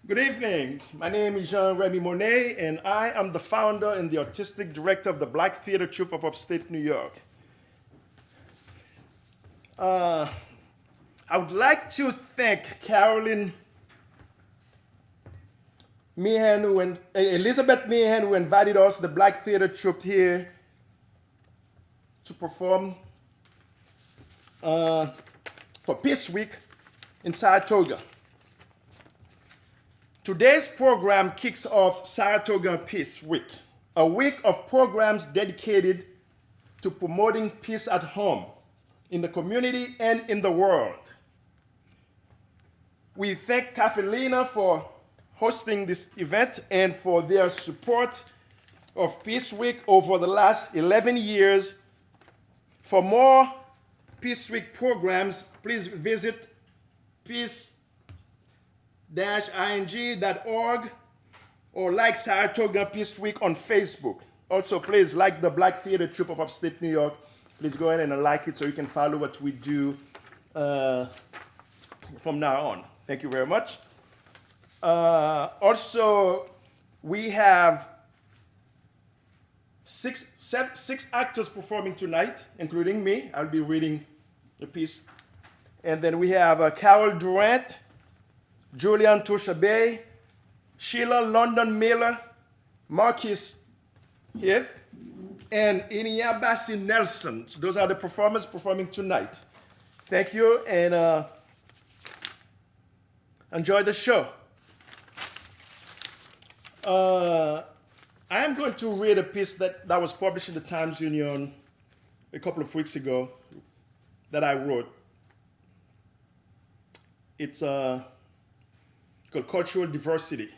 Good evening. My name is Jean-Remy Monnay, and I am the founder and the artistic director of the Black Theater Troupe of Upstate, New York. I would like to thank Carolyn Meehan, Elizabeth Meehan, who invited us, the Black Theater Troupe, here to perform for Peace Week in Saratoga. Today's program kicks off Saratoga Peace Week, a week of programs dedicated to promoting peace at home, in the community, and in the world. We thank Catalina for hosting this event and for their support of Peace Week over the last 11 years. For more Peace Week programs, please visit peace-ing.org or like Saratoga Peace Week on Facebook. Also, please like the Black Theater Troupe of Upstate New York. Please go ahead and like it so you can follow what we do from now on. Thank you very much. Also, we have six actors performing tonight, including me. I'll be reading a piece. And then we have Carol Durant, Julian Tushabe, Sheila London-Miller, Marquis Heath, and Iniabasi Nelson. Those are the performers performing tonight. Thank you, and enjoy the show. I am going to read a piece that was published in the Times Union a couple of weeks ago that I wrote. It's called Cultural Diversity.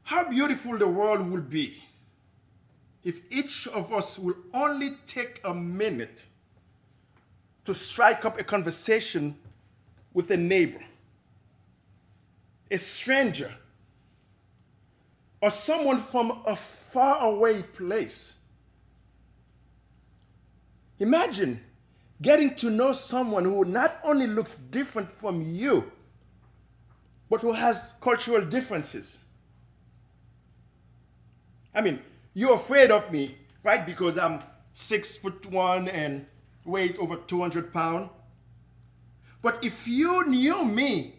How beautiful the world would be if each of us will only take a minute to strike up a conversation with a neighbor, a stranger, or someone from a faraway place. Imagine getting to know someone who not only looks different from you, but who has cultural differences. I mean, you're afraid of me, right? Because I'm 6'1" and weigh over 200 pounds. But if you knew me,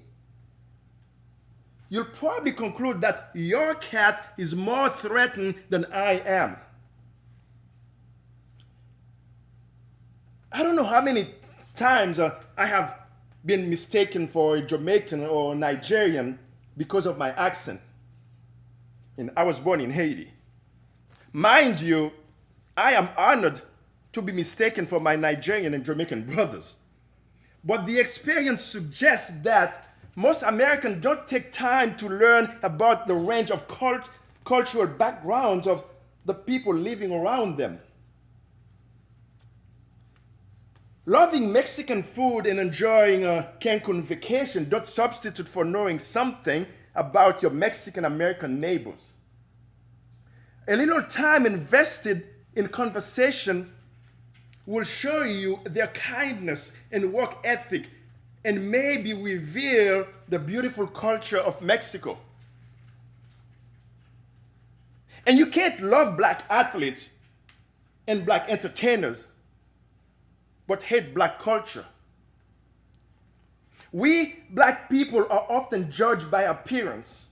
you'll probably conclude that your cat is more threatened than I am. I don't know how many times I have been mistaken for a Jamaican or Nigerian because of my accent. And I was born in Haiti. Mind you, I am honored to be mistaken for my Nigerian and Jamaican brothers. But the experience suggests that most Americans don't take time to learn about the range of cultural backgrounds of the people living around them. Loving Mexican food and enjoying a Cancun vacation don't substitute for knowing something about your Mexican-American neighbors. A little time invested in conversation will show you their kindness and work ethic and maybe reveal the beautiful culture of Mexico. And you can't love black athletes and black entertainers but hate black culture. We black people are often judged by appearance.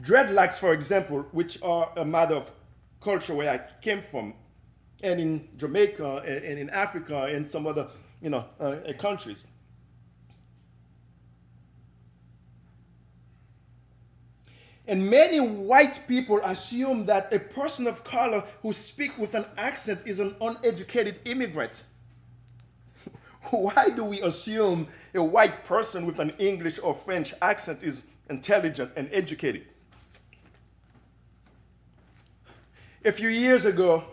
Dreadlocks, for example, which are a matter of culture where I came from, and in Jamaica and in Africa and some other countries. And many white people assume that a person of color who speaks with an accent is an uneducated immigrant. Why do we assume a white person with an English or French accent is intelligent and educated? A few years ago,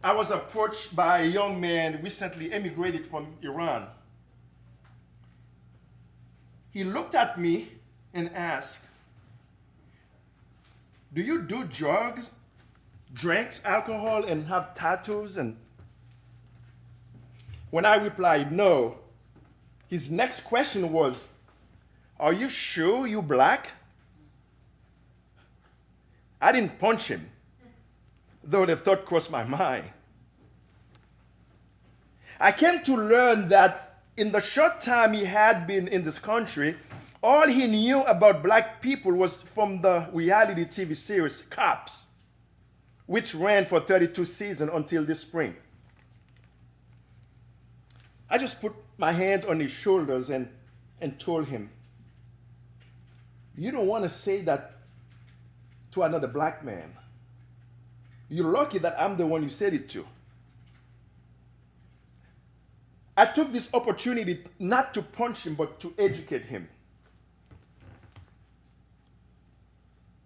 I was approached by a young man recently emigrated from Iran. He looked at me and asked, "Do you do drugs, drinks alcohol, and have tattoos?" And When I replied no, his next question was, "Are you sure you're black?" I didn't punch him, though the thought crossed my mind. I came to learn that in the short time he had been in this country, all he knew about black people was from the reality TV series Cops, which ran for 32 seasons until this spring. I just put my hands on his shoulders and told him, "You don't want to say that to another black man. You're lucky that I'm the one you said it to." I took this opportunity not to punch him, but to educate him.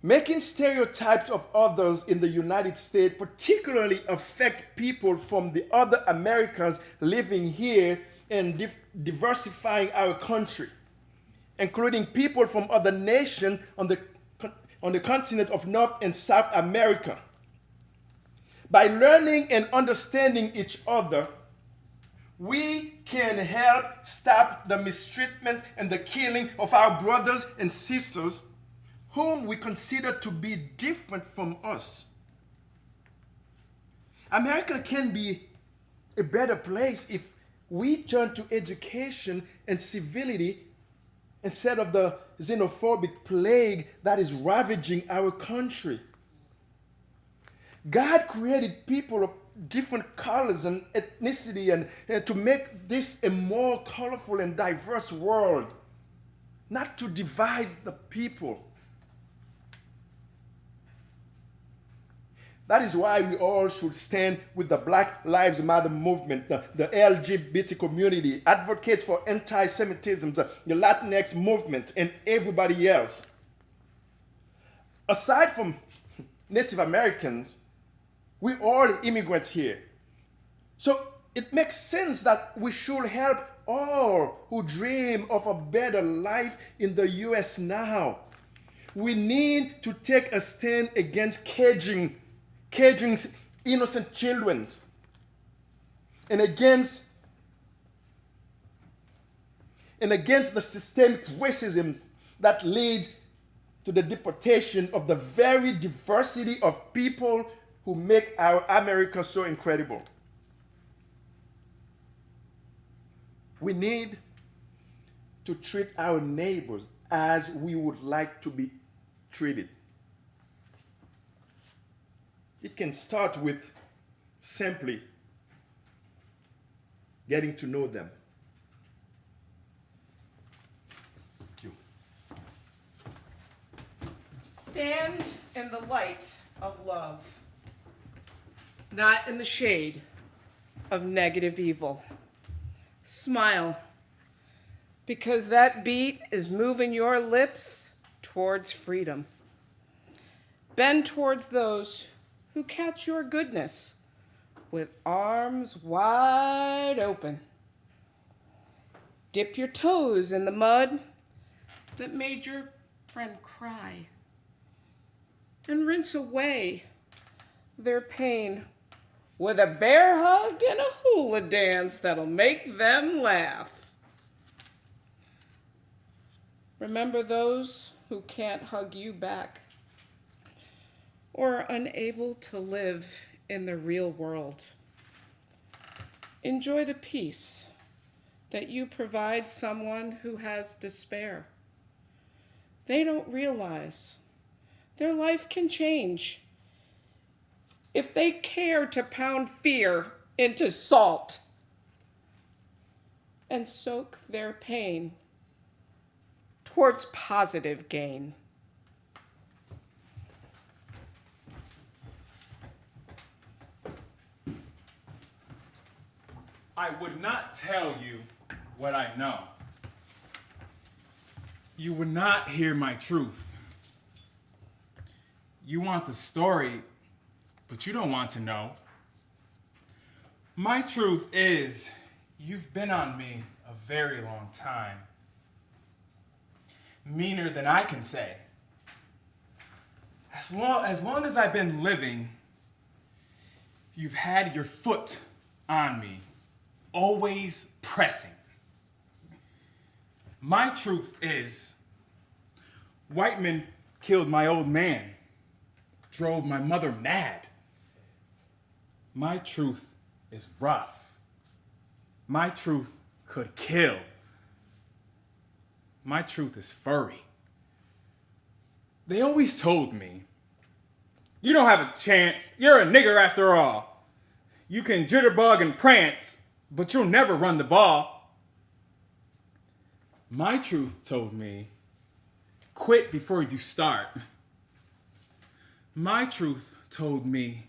Making stereotypes of others in the United States particularly affect people from the other Americans living here and diversifying our country, including people from other nations on the continent of North and South America. By learning and understanding each other, we can help stop the mistreatment and the killing of our brothers and sisters whom we consider to be different from us. America can be a better place if we turn to education and civility instead of the xenophobic plague that is ravaging our country. God created people of different colors and ethnicity and to make this a more colorful and diverse world, not to divide the people. That is why we all should stand with the Black Lives Matter movement, the LGBT community, advocates for anti-Semitism, the Latinx movement, and everybody else. Aside from Native Americans, we all immigrants here. So it makes sense that we should help all who dream of a better life in the US now. We need to take a stand against caging innocent children and against the systemic racism that leads to the deportation of the very diversity of people who make our America so incredible. We need to treat our neighbors as we would like to be treated. It can start with simply getting to know them. Thank you. Stand in the light of love, not in the shade of negative evil. Smile, because that beat is moving your lips towards freedom. Bend towards those who catch your goodness with arms wide open. Dip your toes in the mud that made your friend cry, and rinse away their pain with a bear hug and a hula dance that'll make them laugh. Remember those who can't hug you back or are unable to live in the real world. Enjoy the peace that you provide someone who has despair. They don't realize their life can change if they care to pound fear into salt and soak their pain towards positive gain. I would not tell you what I know. You would not hear my truth. You want the story, but you don't want to know. My truth is, you've been on me a very long time. Meaner than I can say. As long as I've been living, you've had your foot on me always pressing. My truth is, white men killed my old man, drove my mother mad. My truth is rough. My truth could kill. My truth is furry. They always told me, you don't have a chance. You're a nigger after all. You can jitterbug and prance, but you'll never run the ball. My truth told me, quit before you start. My truth told me,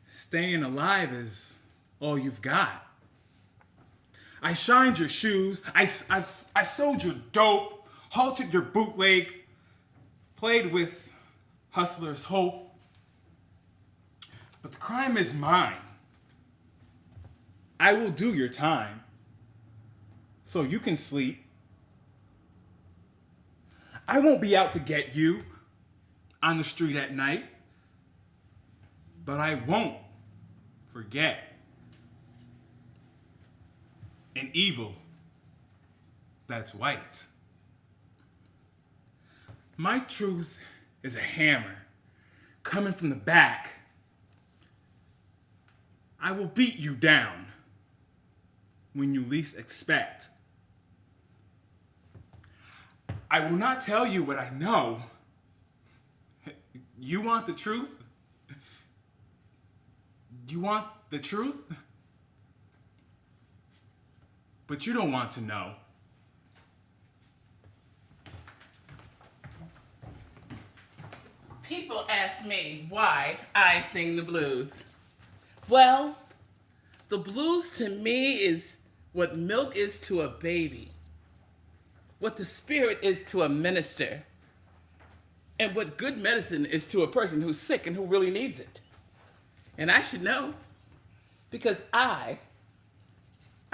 staying alive is all you've got. I shined your shoes, I sold your dope, halted your bootleg, played with hustler's hope. But the crime is mine. I will do your time, so you can sleep. I won't be out to get you on the street at night, but I won't forget. An evil that's white. My truth is a hammer coming from the back. I will beat you down when you least expect. I will not tell you what I know. You want the truth? You want the truth? But you don't want to know. People ask me why I sing the blues. Well, the blues to me is what milk is to a baby, what the spirit is to a minister, and what good medicine is to a person who's sick and who really needs it. And I should know, because I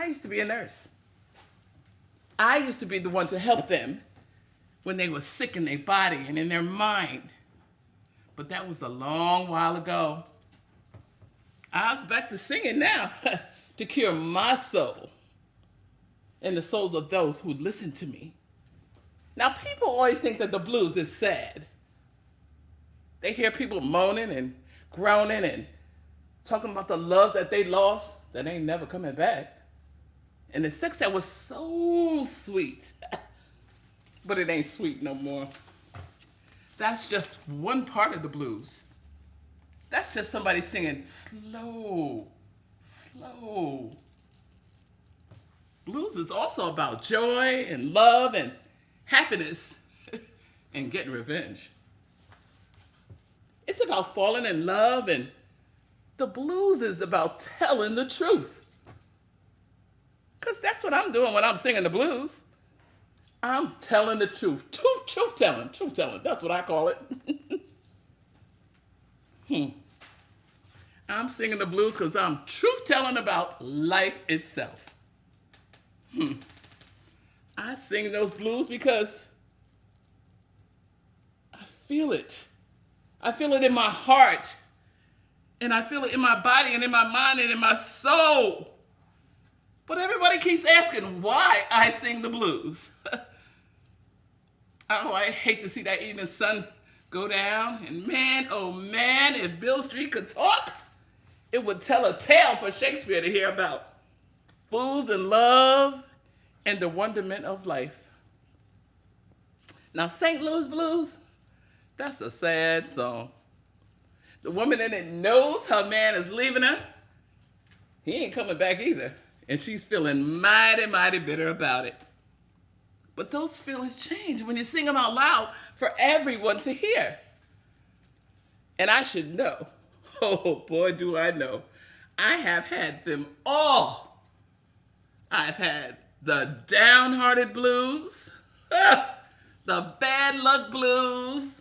used to be a nurse. I used to be the one to help them when they were sick in their body and in their mind. But that was a long while ago. I was back to singing now to cure my soul and the souls of those who listen to me. Now, people always think that the blues is sad. They hear people moaning and groaning and talking about the love that they lost that ain't never coming back. And the sex that was so sweet, but it ain't sweet no more. That's just one part of the blues. That's just somebody singing slow, slow. Blues is also about joy and love and happiness and getting revenge. It's about falling in love, and the blues is about telling the truth. Because that's what I'm doing when I'm singing the blues. I'm telling the truth. Truth telling. That's what I call it. I'm singing the blues because I'm truth telling about life itself. I sing those blues because I feel it. I feel it in my heart. And I feel it in my body and in my mind and in my soul. But everybody keeps asking why I sing the blues. Oh, I hate to see that evening sun go down. And man, oh man, if Bill Street could talk, it would tell a tale for Shakespeare to hear about. Fools in love and the wonderment of life. Now, St. Louis Blues, that's a sad song. The woman in it knows her man is leaving her. He ain't coming back either. And she's feeling mighty, mighty bitter about it. But those feelings change when you sing them out loud for everyone to hear. And I should know, oh boy, do I know, I have had them all. I've had the downhearted blues, the bad luck blues,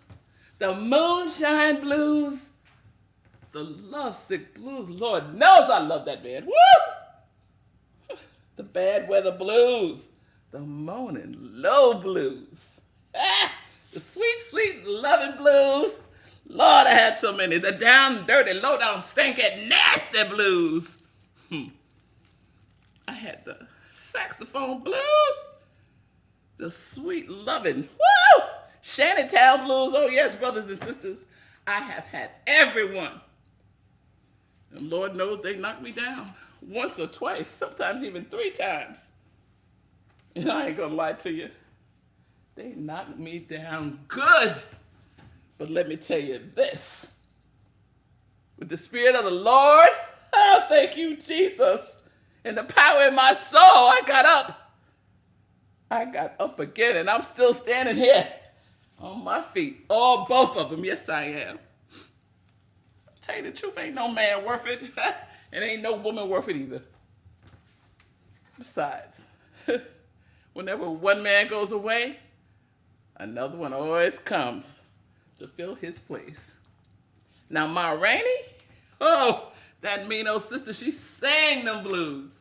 the moonshine blues, the lovesick blues. Lord knows I love that man. Woo! The bad weather blues, the moaning low blues, the sweet, sweet loving blues. Lord, I had so many. The down, dirty, low down, stinking, nasty blues. I had the saxophone blues, the sweet loving, woo! Shantytown blues, oh yes, brothers and sisters. I have had everyone. And Lord knows they knocked me down once or twice, sometimes even 3 times. And I ain't gonna lie to you, they knocked me down good. But let me tell you this, with the Spirit of the Lord, oh, thank you, Jesus, and the power in my soul, I got up. I got up again, and I'm still standing here on my feet. Oh, both of them, yes, I am. Tell you the truth, ain't no man worth it, and ain't no woman worth it either. Besides, whenever one man goes away, another one always comes to fill his place. Now, Ma Rainey, oh, that mean old sister, she sang them blues.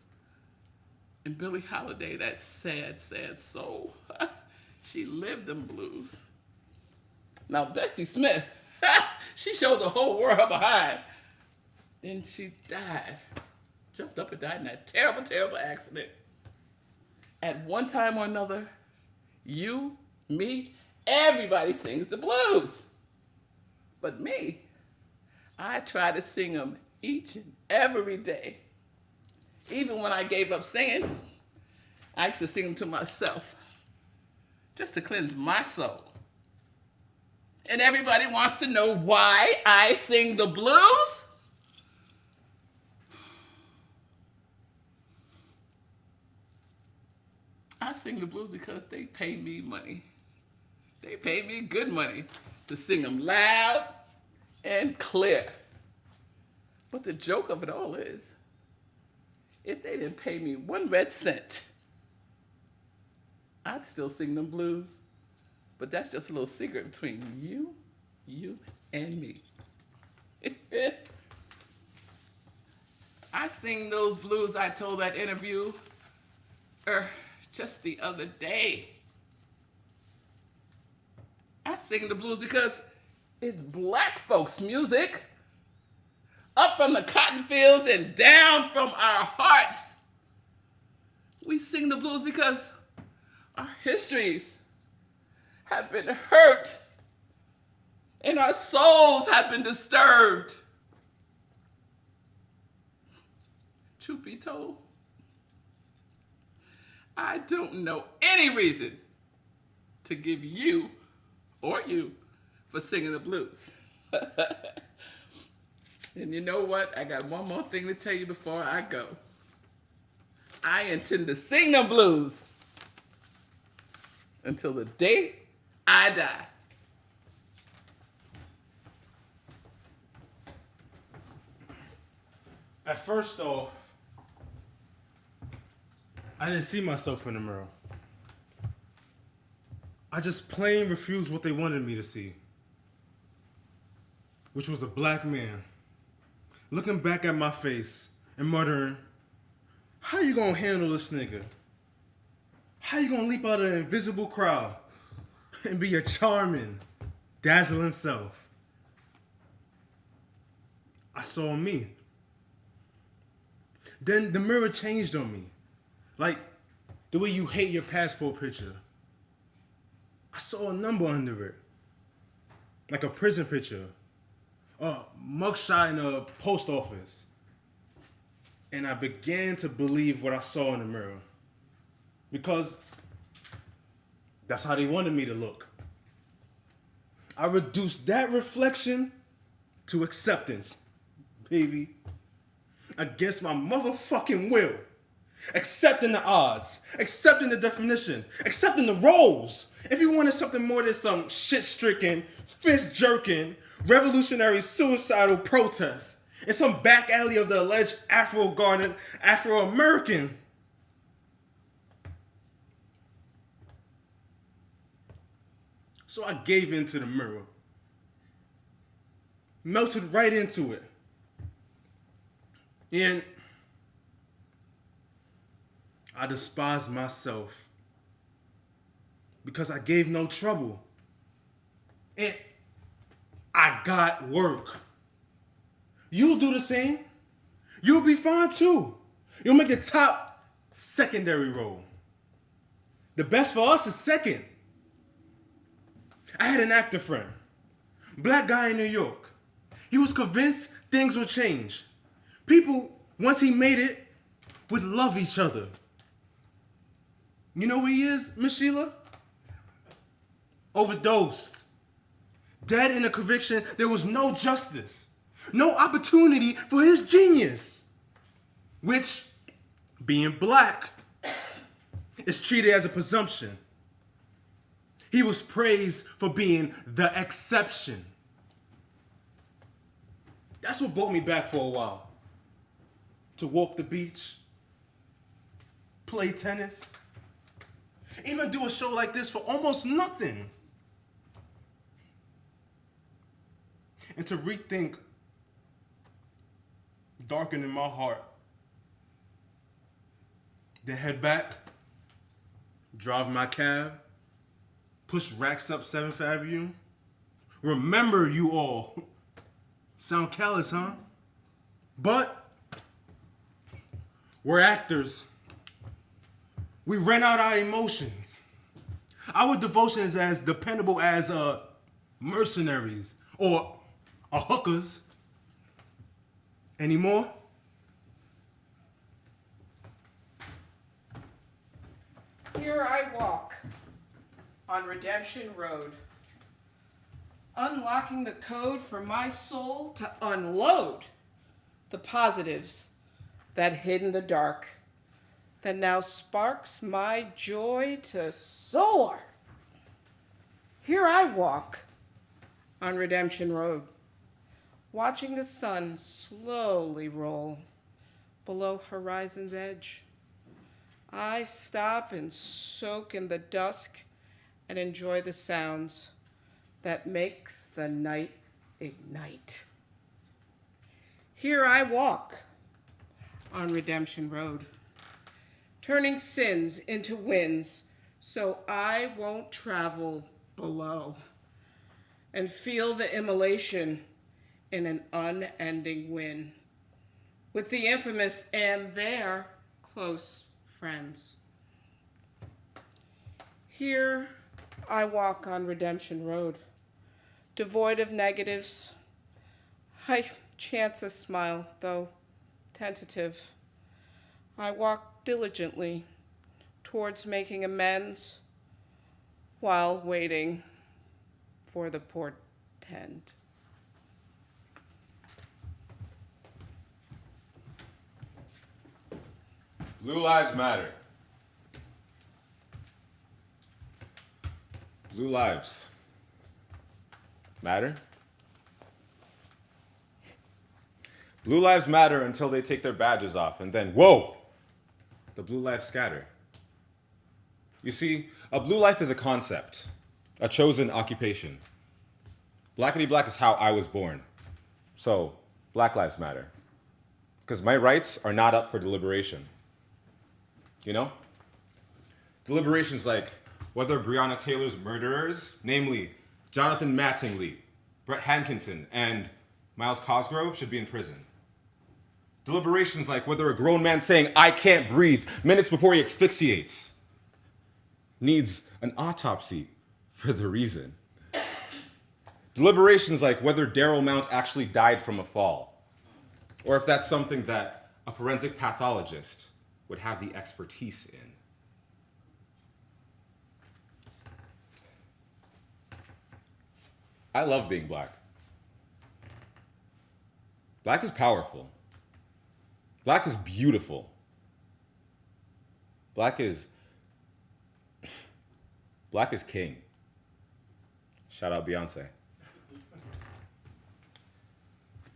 And Billie Holiday, that sad, sad soul, she lived them blues. Now, Bessie Smith, she showed the whole world her behind. Then she died, jumped up and died in that terrible, terrible accident. At one time or another, you, me, everybody sings the blues. But me, I try to sing them each and every day. Even when I gave up singing, I used to sing them to myself, just to cleanse my soul. And everybody wants to know why I sing the blues? I sing the blues because they pay me money. They pay me good money to sing them loud and clear. But the joke of it all is, if they didn't pay me 1 red cent, I'd still sing them blues. But that's just a little secret between you, and me. I sing those blues I told that interview just the other day. I sing the blues because it's black folks' music. Up from the cotton fields and down from our hearts. We sing the blues because our histories have been hurt and our souls have been disturbed. Truth be told, I don't know any reason to give you or you for singing the blues. And you know what? I got one more thing to tell you before I go. I intend to sing them blues until the day I die. At first, though, I didn't see myself in the mirror. I just plain refused what they wanted me to see, which was a black man looking back at my face and muttering, "How you gonna handle this nigga? How you gonna leap out of an invisible crowd and be your charming, dazzling self?" I saw me. Then the mirror changed on me. Like the way you hate your passport picture. I saw a number under it. Like a prison picture. A mugshot in a post office. And I began to believe what I saw in the mirror. Because that's how they wanted me to look. I reduced that reflection to acceptance, baby. Against my motherfucking will. Accepting the odds. Accepting the definition. Accepting the roles. If you wanted something more than some shit-stricken, fist-jerking, revolutionary suicidal protest in some back alley of the alleged Afro-garden Afro-American. So I gave in to the mirror. Melted right into it. And I despised myself because I gave no trouble. And I got work. You'll do the same. You'll be fine too. You'll make the top secondary role. The best for us is second. I had an actor friend, black guy in New York. He was convinced things would change. People, once he made it, would love each other. You know where he is, Miss Sheila? Overdosed. Dead in a conviction, there was no justice. No opportunity for his genius. Which, being black, is treated as a presumption. He was praised for being the exception. That's what brought me back for a while. To walk the beach, play tennis, even do a show like this for almost nothing. And to rethink darkening my heart. Then head back, drive my cab, push racks up 7th Avenue. Remember you all. Sound callous, huh? But we're actors. We rent out our emotions. Our devotion is as dependable as mercenaries or hookers. Anymore? Here I walk on Redemption Road, unlocking the code for my soul to unload the positives that hid in the dark, that now sparks my joy to soar. Here I walk on Redemption Road, watching the sun slowly roll below horizon's edge. I stop and soak in the dusk and enjoy the sounds that makes the night ignite. Here I walk on Redemption Road, turning sins into wins so I won't travel below and feel the immolation in an unending win with the infamous and their close friends. Here I walk on Redemption Road, devoid of negatives. I chance a smile, though tentative. I walk diligently towards making amends while waiting for the portend. Blue lives matter. Blue lives matter. Blue lives matter until they take their badges off, and then, whoa, the blue lives scatter. You see, a blue life is a concept, a chosen occupation. Blackity black is how I was born. So, black lives matter. Because my rights are not up for deliberation. You know? Deliberations like whether Breonna Taylor's murderers, namely Jonathan Mattingly, Brett Hankinson, and Miles Cosgrove, should be in prison. Deliberations like whether a grown man saying, "I can't breathe," minutes before he asphyxiates, needs an autopsy for the reason. Deliberations like whether Daryl Mount actually died from a fall, or if that's something that a forensic pathologist would have the expertise in. I love being black. Black is powerful. Black is beautiful. Black is king. Shout out Beyonce.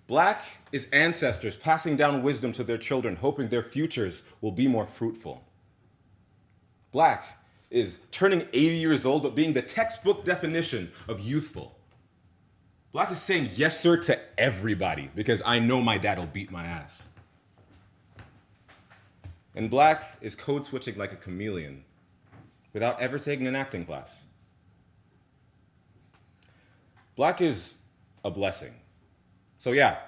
Black is ancestors passing down wisdom to their children, hoping their futures will be more fruitful. Black is turning 80 years old, but being the textbook definition of youthful. Black is saying yes, sir, to everybody, because I know my dad will beat my ass. And black is code switching like a chameleon, without ever taking an acting class. Black is a blessing. So yeah,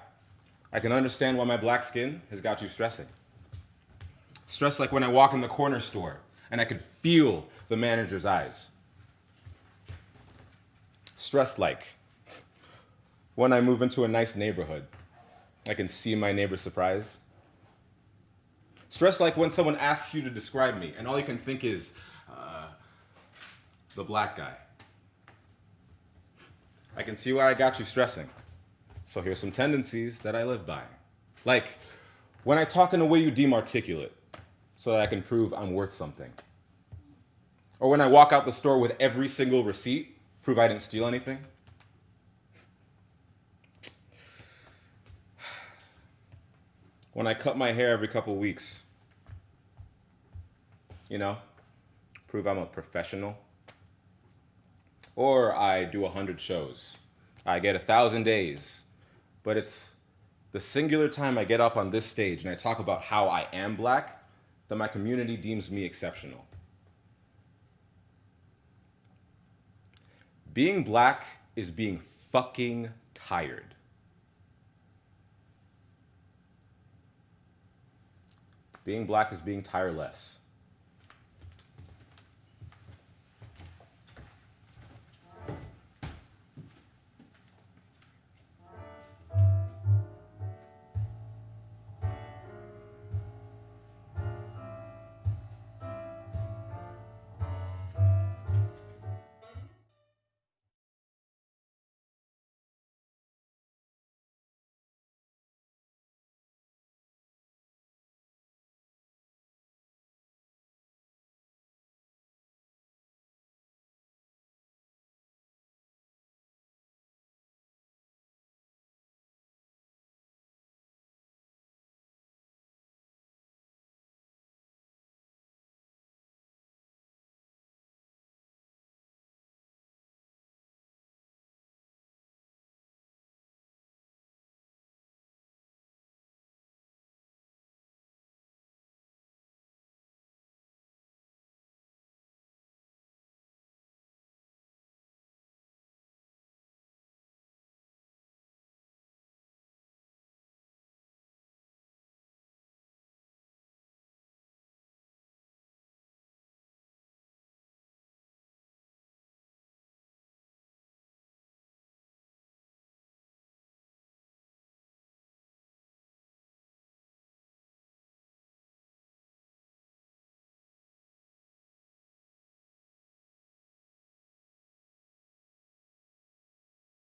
I can understand why my black skin has got you stressing. Stressed like when I walk in the corner store and I can feel the manager's eyes. Stressed like when I move into a nice neighborhood, I can see my neighbor's surprise. Stressed like when someone asks you to describe me and all you can think is, the black guy. I can see why I got you stressing. So here's some tendencies that I live by. Like when I talk in a way you deem articulate, so that I can prove I'm worth something. Or when I walk out the store with every single receipt, prove I didn't steal anything. When I cut my hair every couple weeks, prove I'm a professional. Or I do 100 shows. I get 1,000 days. But it's the singular time I get up on this stage and I talk about how I am black that my community deems me exceptional. Being black is being fucking tired. Being black is being tireless.